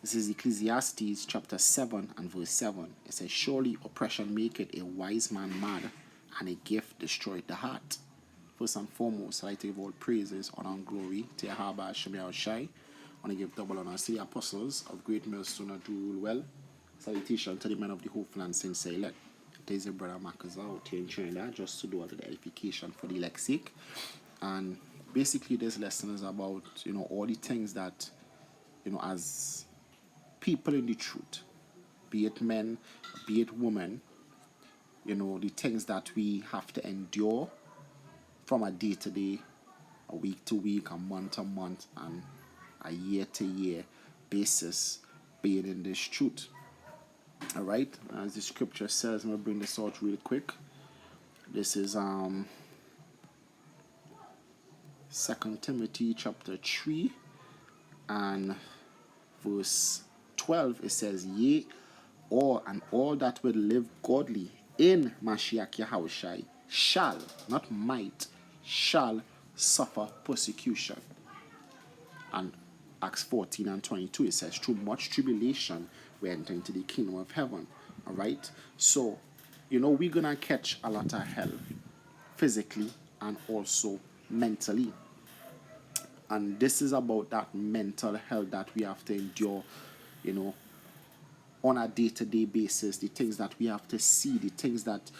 This is Ecclesiastes chapter 7 and verse 7. It says, surely oppression maketh a wise man mad, and a gift destroyeth the heart. First and foremost, I like to give all praises, honor, and glory to Yahweh Shemel Shai. I want to give double honor to the apostles of Great Millstone that do rule well. Salutation to the men of the hopeful and sincere elect. There's a brother Marcus out here in Trinidad just to do all the edification for the elect's sake. And basically this lesson is about, all the things that, as people in the truth, be it men, be it women, the things that we have to endure from a day to day, a week to week, a month to month, and a year to year basis, being in this truth. All right, as the scripture says, I'm gonna bring this out real quick. This is 2 Timothy chapter 3 and verse 12. It says, yea, all that will live godly in Mashiach Yahushai shall, not might, shall suffer persecution. And Acts 14 and 22, it says, through much tribulation we enter into the kingdom of heaven. All right, so we're gonna catch a lot of hell, physically and also mentally. And this is about that mental hell that we have to endure, on a day-to-day basis, the things that we have to see, the things that,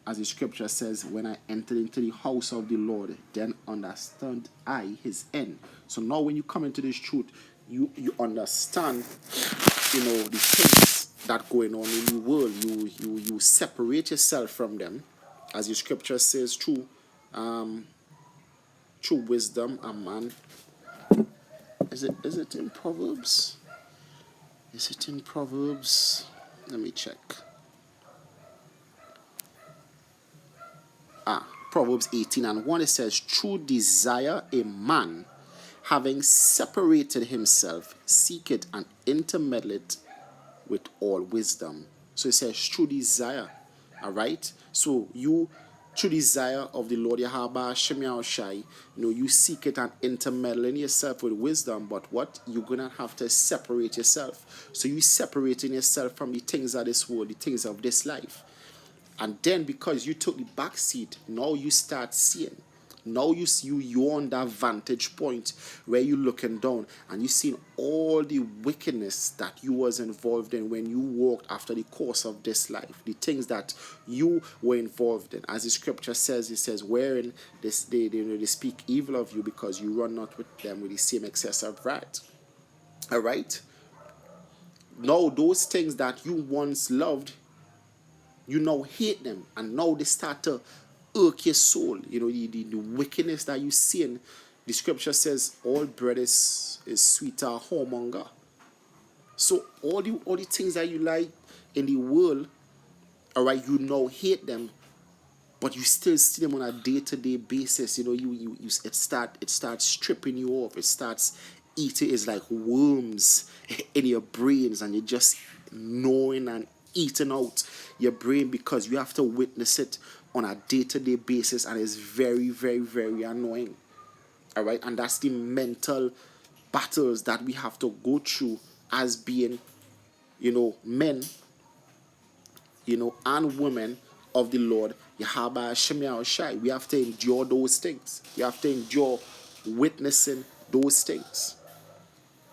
as the scripture says, when I entered into the house of the Lord, then understand I his end. So now when you come into this truth, you understand, the things that going on in the world. You separate yourself from them, as the scripture says, through wisdom, a man. Is it in Proverbs? Is it in Proverbs? Let me check. Proverbs 18 and 1, it says, true desire a man, having separated himself, seeketh and intermeddleth with all wisdom. So it says true desire. All right. So true desire of the Lord Yahweh Shemel Shai, you seek it and intermeddle in yourself with wisdom, but what? You're gonna have to separate yourself. So you separating yourself from the things of this world, the things of this life. And then because you took the back seat, now you start seeing. Now you're on that vantage point where you're looking down and you're seeing all the wickedness that you was involved in when you walked after the course of this life, the things that you were involved in. As the scripture says, it says, wherein they speak evil of you because you run not with them with the same excess of right. All right? Now those things that you once loved, you now hate them, and now they start to irk your soul. The wickedness that you see in the scripture says all bread is sweeter whoremonger. So all the things that you like in the world, all right, you now hate them, but you still see them on a day-to-day basis. It starts stripping you off. It starts eating. It's like worms in your brains, and you're just gnawing and eating out your brain because you have to witness it on a day-to-day basis, and it's very, very, very annoying. All right, and that's the mental battles that we have to go through as being, men, and women of the Lord Yahweh Shemel Shai. We have to endure those things. We have to endure witnessing those things.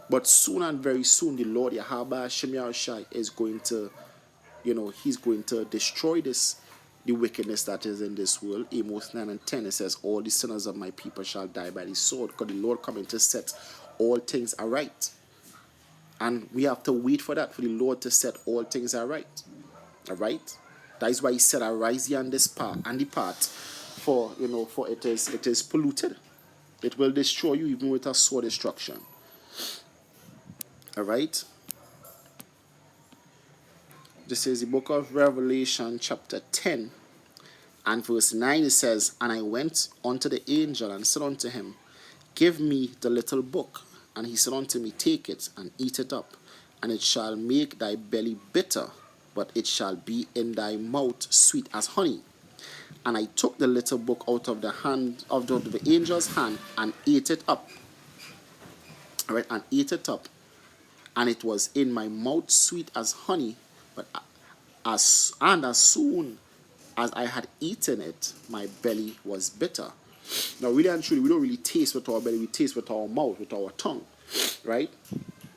But soon and very soon, the Lord Yahweh Shemel Shai is going to, he's going to destroy the wickedness that is in this world. Amos 9 and 10, it says, all the sinners of my people shall die by the sword, because the Lord coming to set all things aright. And we have to wait for that, for the Lord to set all things aright. All right? That is why he said, arise ye on this path and depart, for it is polluted. It will destroy you even with a sword destruction. All right? This is the book of Revelation chapter 10 and verse 9. It says, and I went unto the angel and said unto him, give me the little book. And he said unto me, take it and eat it up, and it shall make thy belly bitter, but it shall be in thy mouth sweet as honey. And I took the little book out of the hand of the angel's hand and ate it up. All right, and ate it up. and it was in my mouth sweet as honey, but as soon as I had eaten it, my belly was bitter. Now, really and truly, we don't really taste with our belly, we taste with our mouth, with our tongue, right?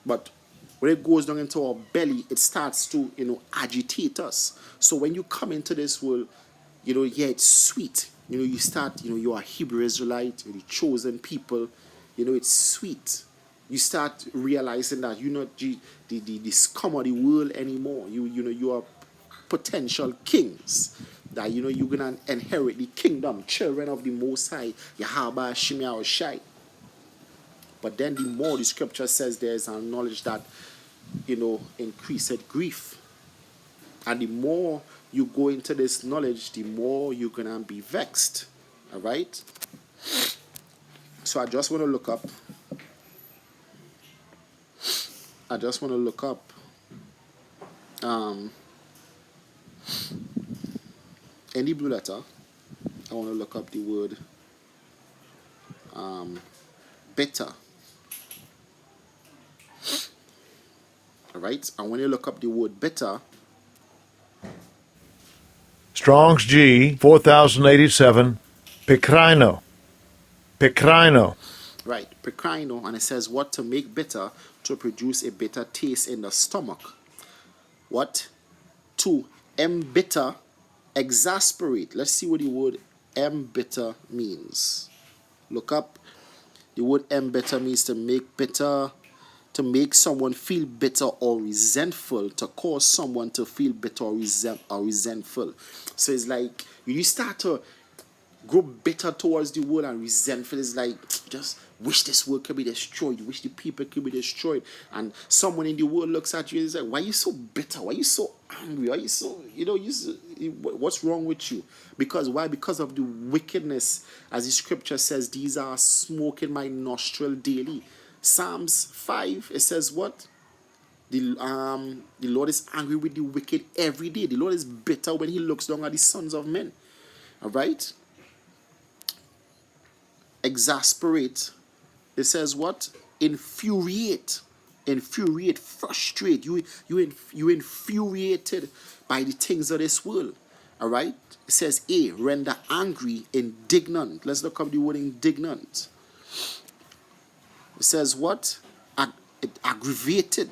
But when it goes down into our belly, it starts to, agitate us. So when you come into this world, yeah, it's sweet. You start, you are a Hebrew Israelite, you're the chosen people, it's sweet. You start realizing that you're not the scum of the world anymore. You are potential kings. That you're gonna inherit the kingdom, children of the Most High, Yahweh Shemia Shai. But then the more the scripture says, there's a knowledge that increased grief. And the more you go into this knowledge, the more you're gonna be vexed. All right. So I just want to look up. In the blue letter, I want to look up the word bitter. All right. And when you look up the word bitter, Strong's G 4087, Pecrino. right, pecrino, and it says what to make bitter, to produce a bitter taste in the stomach. What? To embitter, exasperate. Let's see what the word embitter means. Look up. The word embitter means to make bitter, to make someone feel bitter or resentful, to cause someone to feel bitter or resentful. So it's like you start to grow bitter towards the world and resentful. It's like just wish this world could be destroyed, wish the people could be destroyed. And someone in the world looks at you and is like, why are you so bitter? Why are you so angry? Why are you so, what's wrong with you? Because why? Because of the wickedness. As the scripture says, these are smoke in my nostril daily. Psalms 5, it says what? The Lord is angry with the wicked every day. The Lord is bitter when he looks down at the sons of men. All right? Exasperate. It says what? Infuriate, frustrate. You infuriated by the things of this world. All right. It says A, render angry, indignant. Let's look up the word indignant. It says what? Aggravated.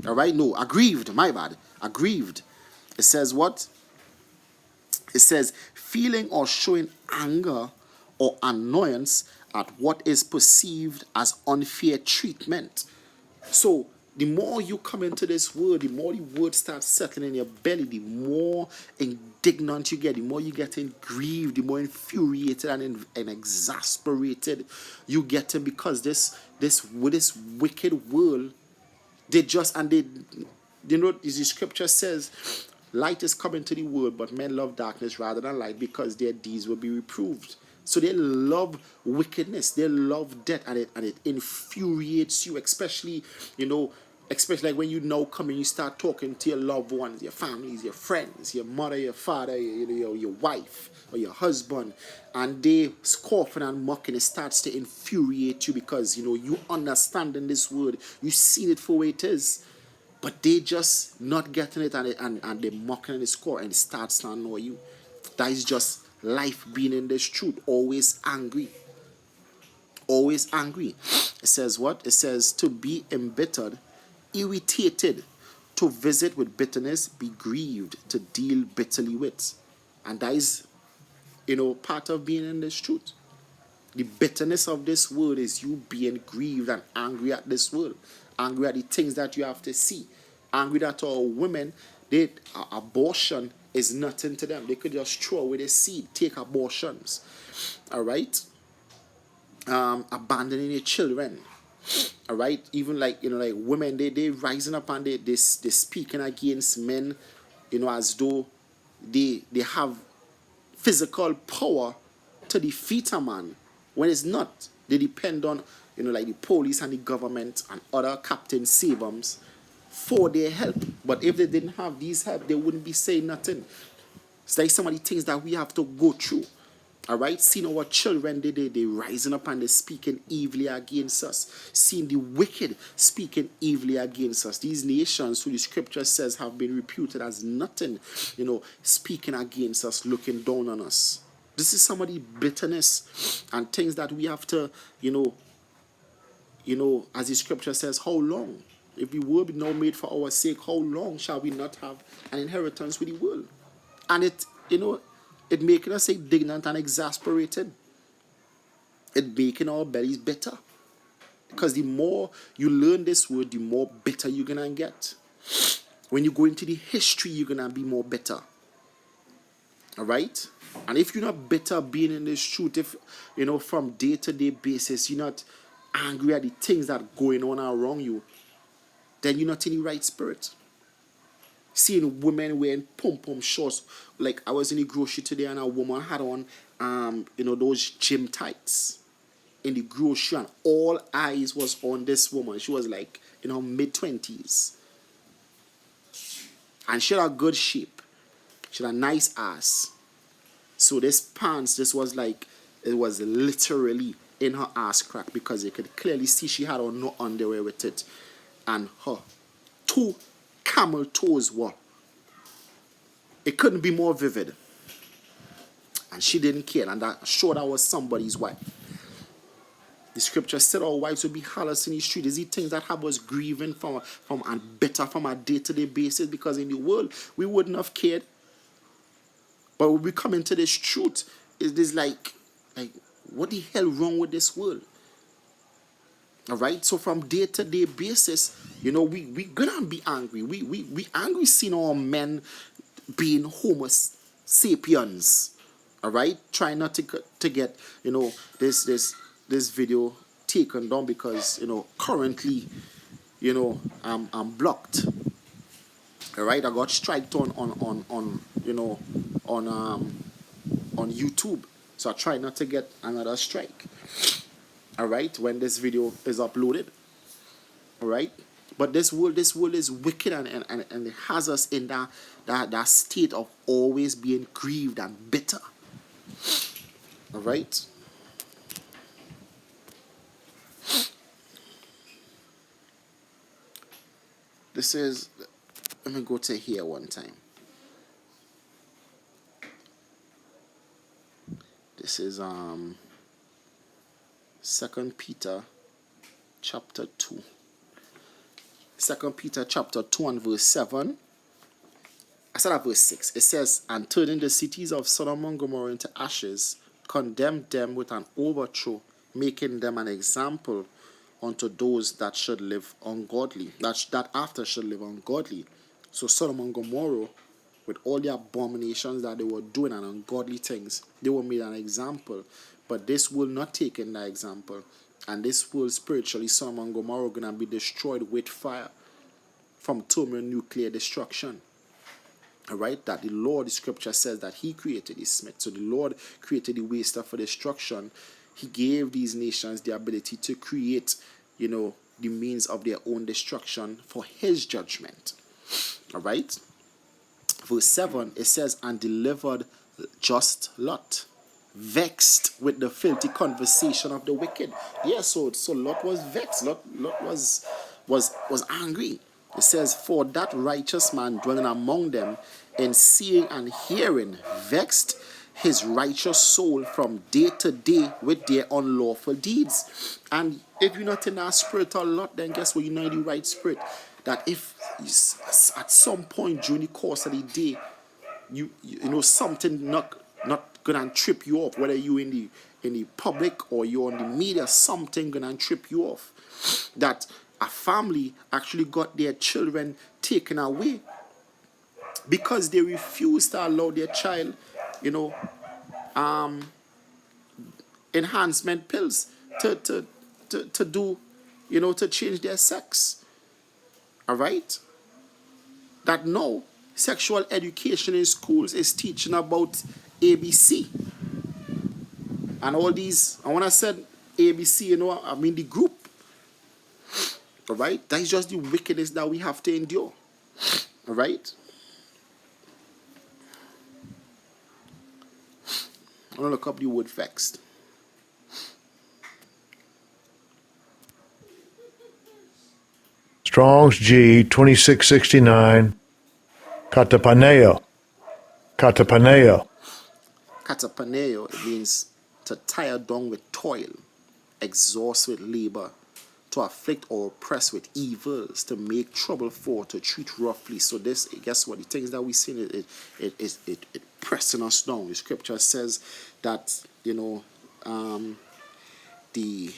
All right. No, aggrieved. My bad. Aggrieved. It says what? It says feeling or showing anger or annoyance at what is perceived as unfair treatment. So the more you come into this word, the more the word starts settling in your belly, the more indignant you get, the more you get grieved, the more infuriated and exasperated you get, because this wicked world, the scripture says, light is coming to the world, but men love darkness rather than light, because their deeds will be reproved. So they love wickedness, they love death, and it infuriates you, especially like when you now come and you start talking to your loved ones, your families, your friends, your mother, your father, your wife or your husband, and they scoffing and mocking. It starts to infuriate you because you understand in this word, you seen it for what it is. But they just not getting it, and they're mocking and they score, and it starts to annoy you. That is just life being in this truth. Always angry. Always angry. It says what? It says to be embittered, irritated, to visit with bitterness, be grieved, to deal bitterly with. And that is, part of being in this truth. The bitterness of this world is you being grieved and angry at this world, angry at the things that you have to see, angry that our women, abortion is nothing to them. They could just throw away the seed, take abortions. All right? Abandoning their children. All right? Even like women, they rising up and they speaking against men, as though they have physical power to defeat a man, when it's not. They depend on like the police and the government and other captain savums for their help. But if they didn't have these help, they wouldn't be saying nothing. It's like some of the things that we have to go through. All right, seeing our children, they rising up and they speaking evilly against us. Seeing the wicked speaking evilly against us. These nations, who the scripture says have been reputed as nothing, speaking against us, looking down on us. This is some of the bitterness and things that we have to, as the scripture says, how long? If the world be now made for our sake, how long shall we not have an inheritance with the world? And it making us indignant and exasperated. It making our bellies bitter. Because the more you learn this word, the more bitter you're going to get. When you go into the history, you're going to be more bitter. All right? And if you're not bitter being in this truth, if, from day-to-day basis, you're not angry at the things that are going on around you, then you're not in the right spirit. Seeing women wearing pom-pom shorts. Like, I was in the grocery today and a woman had on, those gym tights in the grocery, and all eyes was on this woman. She was like in her mid-20s. And she had a good shape. She had a nice ass. So this pants, this was like, it was literally in her ass crack, because you could clearly see she had on no underwear with it. And her 2 camel toes were. It couldn't be more vivid. And she didn't care. And that showed that was somebody's wife. The scripture said our wives would be harlots in the street. Is it things that have us grieving from and bitter from a day-to-day basis? Because in the world, we wouldn't have cared. But when we come into this truth, it is like, what the hell wrong with this world? All right, so from day-to-day basis, we gonna be angry. We angry seeing our men being homo sapiens. All right, try not to get this video taken down, because currently I'm blocked. All right, I got striked on YouTube, so I try not to get another strike. All right, when this video is uploaded. All right, but this world is wicked, and it has us in that state of always being grieved and bitter. All right. This is, let me go to here one time. This is 2 Peter chapter 2. 2 Peter chapter 2 and verse 7. I said at verse 6. It says, and turning the cities of Sodom and Gomorrah into ashes, condemned them with an overthrow, making them an example unto those that should live ungodly, that after should live ungodly. So Sodom and Gomorrah, with all the abominations that they were doing and ungodly things, they were made an example. But this will not take in that example. And this world spiritually, Sodom and Gomorrah, are going to be destroyed with fire from thermonuclear destruction. All right, that the Lord, the scripture says that he created the smith. So the Lord created the waster for destruction. He gave these nations the ability to create, the means of their own destruction for his judgment. All right. Verse 7, it says, and delivered just Lot, vexed with the filthy conversation of the wicked. Yeah, so Lot was vexed. Lot was angry. It says, for that righteous man dwelling among them, in seeing and hearing, vexed his righteous soul from day to day with their unlawful deeds. And if you're not in that spirit a lot, then guess what? You're not in the right spirit. That if at some point during the course of the day, you something not gonna trip you off, whether you in the public or you're on the media, something gonna trip you off. That a family actually got their children taken away because they refused to allow their child, enhancement pills to do, to change their sex. All right? That now sexual education in schools is teaching about ABC and all these. And when I said ABC, I mean the group. All right? That is just the wickedness that we have to endure. All right? I'm going to look up the word vexed. Strong's G 2669. Katapaneo. Katapaneo. Katapaneo, it means to tire down with toil, exhaust with labor, to afflict or oppress with evils, to make trouble for, to treat roughly. So this, guess what? The things that we see, it pressing us down. The scripture says that, the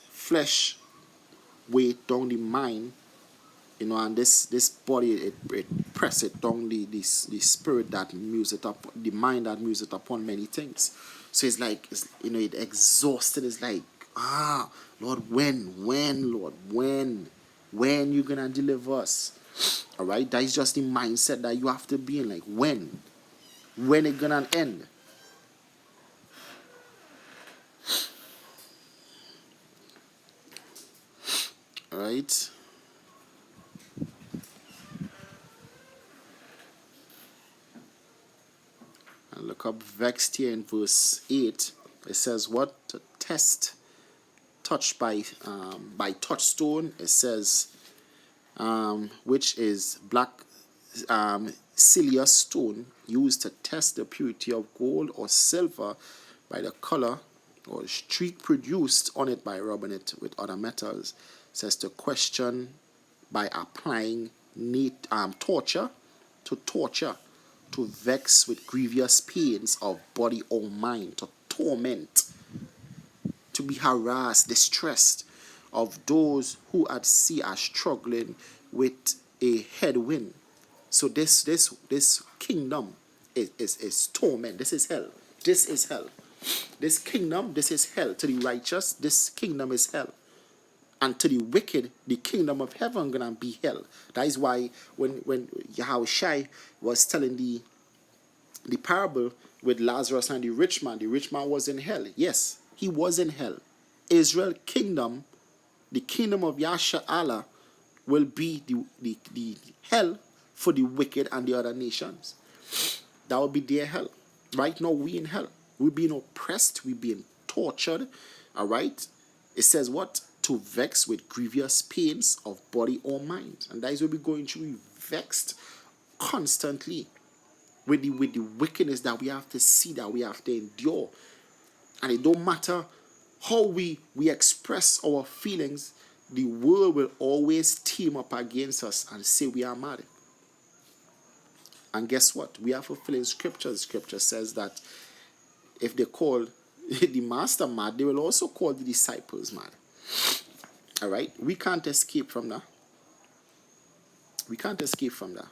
flesh weight down the mind, and this body, it press it down the spirit that moves it up, the mind that moves it upon many things. So it's like, it exhausted. It's like, Lord, Lord, when you gonna deliver us? All right, that is just the mindset that you have to be in. Like, when it gonna end? All right. And look up vexed here in verse 8. It says what? To test, touched by touchstone. It says, which is black cilia stone, used to test the purity of gold or silver by the color or streak produced on it by rubbing it with other metals. It says to question by applying torture, to vex with grievous pains of body or mind, to torment, to be harassed, distressed of those who at sea are struggling with a headwind. So this kingdom is torment. This is hell. This is hell. This kingdom, this is hell. To the righteous, this kingdom is hell. And to the wicked, the kingdom of heaven gonna be hell. That is why when Yahushua was telling the parable with Lazarus and the rich man was in hell. Yes, he was in hell. Israel kingdom, the kingdom of Yasha Allah, will be the hell for the wicked and the other nations. That will be their hell. Right now, we in hell. We're being oppressed. We're being tortured. All right? It says what? To vex with grievous pains of body or mind. And that is what we're going through. We're vexed constantly with the wickedness that we have to see, that we have to endure. And it don't matter how we express our feelings, the world will always team up against us and say we are mad. And guess what? We are fulfilling scripture. The scripture says that if they call the master mad, they will also call the disciples mad. All right? We can't escape from that. We can't escape from that.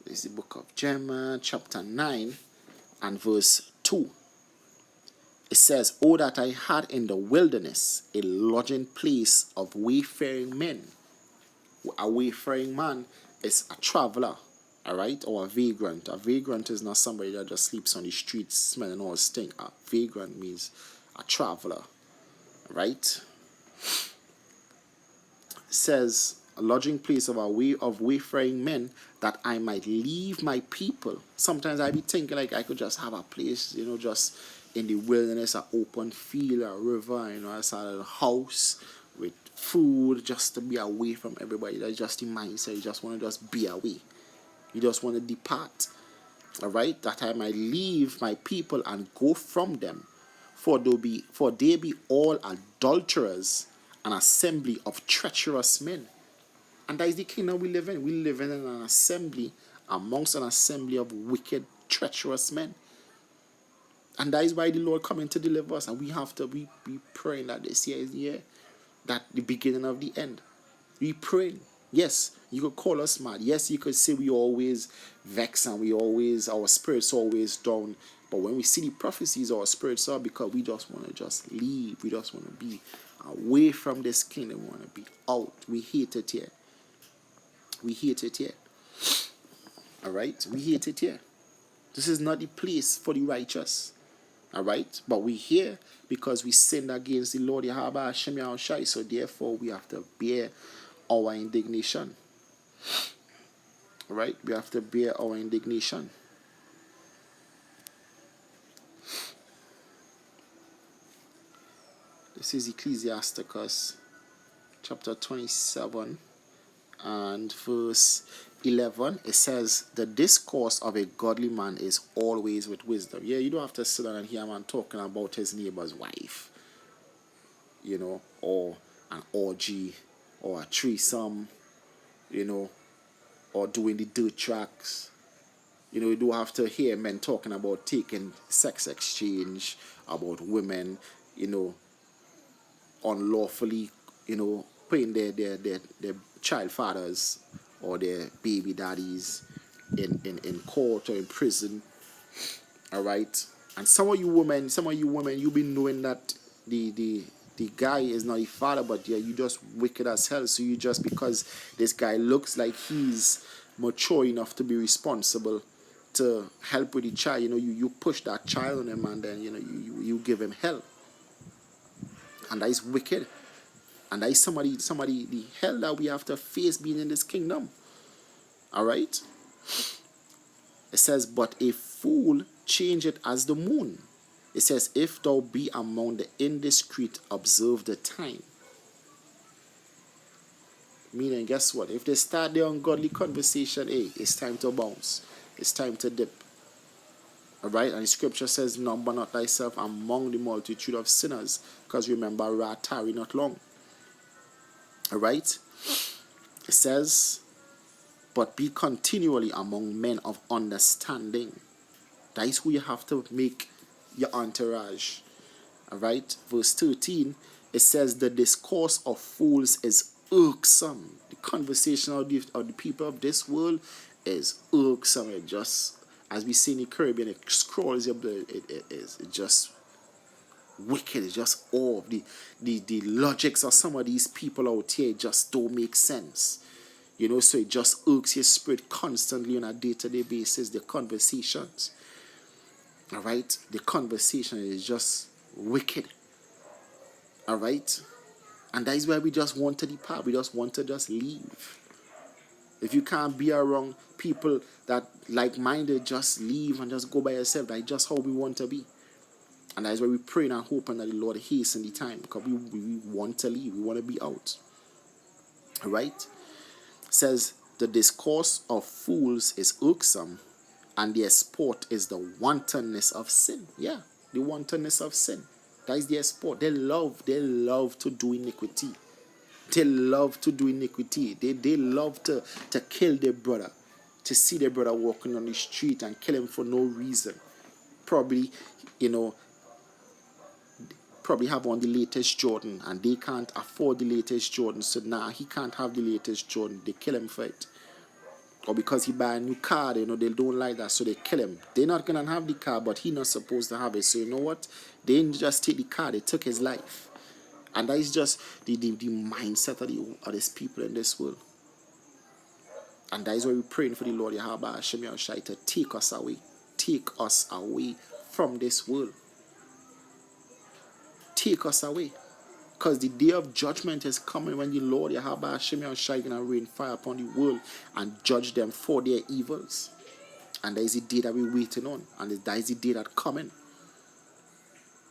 This is the book of Jeremiah, chapter 9 and verse 2. It says, "Oh, that I had in the wilderness a lodging place of wayfaring men." A wayfaring man is a traveler, all right, or a vagrant. A vagrant is not somebody that just sleeps on the streets smelling all stink. A vagrant means a traveler, right? It says, a lodging place of wayfaring men, that I might leave my people. Sometimes I be thinking like I could just have a place, just in the wilderness, an open field, a river, a house with food, just to be away from everybody. That's just the mindset. You just want to just be away. You just want to depart. All right, that I might leave my people and go from them, for they be all adulterers, an assembly of treacherous men. And that is the kingdom we live in. We live in an assembly, amongst an assembly of wicked, treacherous men. And that is why the Lord coming to deliver us. And we have to be praying that this year is the year, that the beginning of the end. We pray. Yes, you could call us mad. Yes, you could say we always vex and our spirits always down. But when we see the prophecies, our spirits are, because we just want to just leave. We just want to be away from this kingdom. We want to be out. We hate it here. We hate it here. All right? We hate it here. This is not the place for the righteous. All right? But we here because we sinned against the Lord Yahweh Hashem Yahushai. So therefore we have to bear our indignation. Right? We have to bear our indignation. This is Ecclesiasticus chapter 27 and verse 11. It says, the discourse of a godly man is always with wisdom. Yeah, you don't have to sit down and hear a man talking about his neighbor's wife, you know, or an orgy, or a threesome, you know, or doing the dirt tracks. You know, you do have to hear men talking about taking sex exchange, about women, you know, unlawfully, you know, putting their child fathers or their baby daddies in court or in prison. All right. And some of you women, you've been knowing that the guy is not a father, but yeah, you just wicked as hell. So you just, because this guy looks like he's mature enough to be responsible to help with the child, you know, you push that child on him, and then, you know, you give him hell. And that is wicked. And that is somebody the hell that we have to face being in this kingdom. All right. It says, but a fool change it as the moon. It says, if thou be among the indiscreet, observe the time. Meaning, guess what? If they start the ungodly conversation, hey, it's time to bounce. It's time to dip. All right? And the scripture says, number not thyself among the multitude of sinners. Because remember, wrath tarry not long. All right? It says, but be continually among men of understanding. That is who you have to make your entourage. All right? Verse 13, it says, the discourse of fools is irksome. The conversation of the people of this world is irksome. It just, as we see in the Caribbean, it scrolls your blood. It is just wicked. It's just all the logics of some of these people out here just don't make sense. You know, so it just irks your spirit constantly on a day-to-day basis. The conversations. All right? The conversation is just wicked. All right? And that is why we just want to depart. We just want to just leave. If you can't be around people that like-minded, just leave and just go by yourself. That's just how we want to be. And that is why we pray and hope that the Lord hasten the time, because we want to leave. We want to be out. All right? It says, the discourse of fools is irksome, and their sport is the wantonness of sin. Yeah, the wantonness of sin. That is their sport. They love to do iniquity. They love to do iniquity. They love to kill their brother. To see their brother walking on the street and kill him for no reason. Probably, you know, probably have on the latest Jordan, and they can't afford the latest Jordan. So now he can't have the latest Jordan. They kill him for it. Or because he buy a new car, you know, they don't like that, so they kill him. They're not gonna have the car, but he's not supposed to have it. So you know what? They didn't just take the car, they took his life. And that is just the mindset of these people in this world. And that is why we're praying for the Lord Yahweh Hashem Yahushai to take us away. Take us away from this world. Take us away. Because the day of judgment is coming when the Lord Yahweh Hashem Yahushai is going to rain fire upon the world and judge them for their evils. And that is the day that we're waiting on. And that is the day that's coming.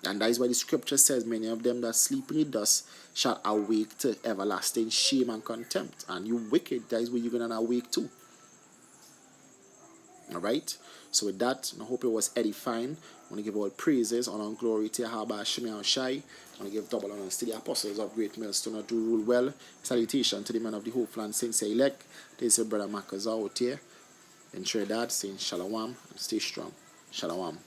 And that is why the scripture says, many of them that sleep in the dust shall awake to everlasting shame and contempt. And you wicked, that is where you're going to awake to. Alright? So with that, I hope it was edifying. I want to give all praises, honor and glory to Yahweh Hashem Yahushai. I want to give double honor to the apostles of Great Millstone that do rule well. Salutation to the men of the hopeful and saints elect. This is Brother Makaza out here in Trinidad saying Shalom and stay strong. Shalom.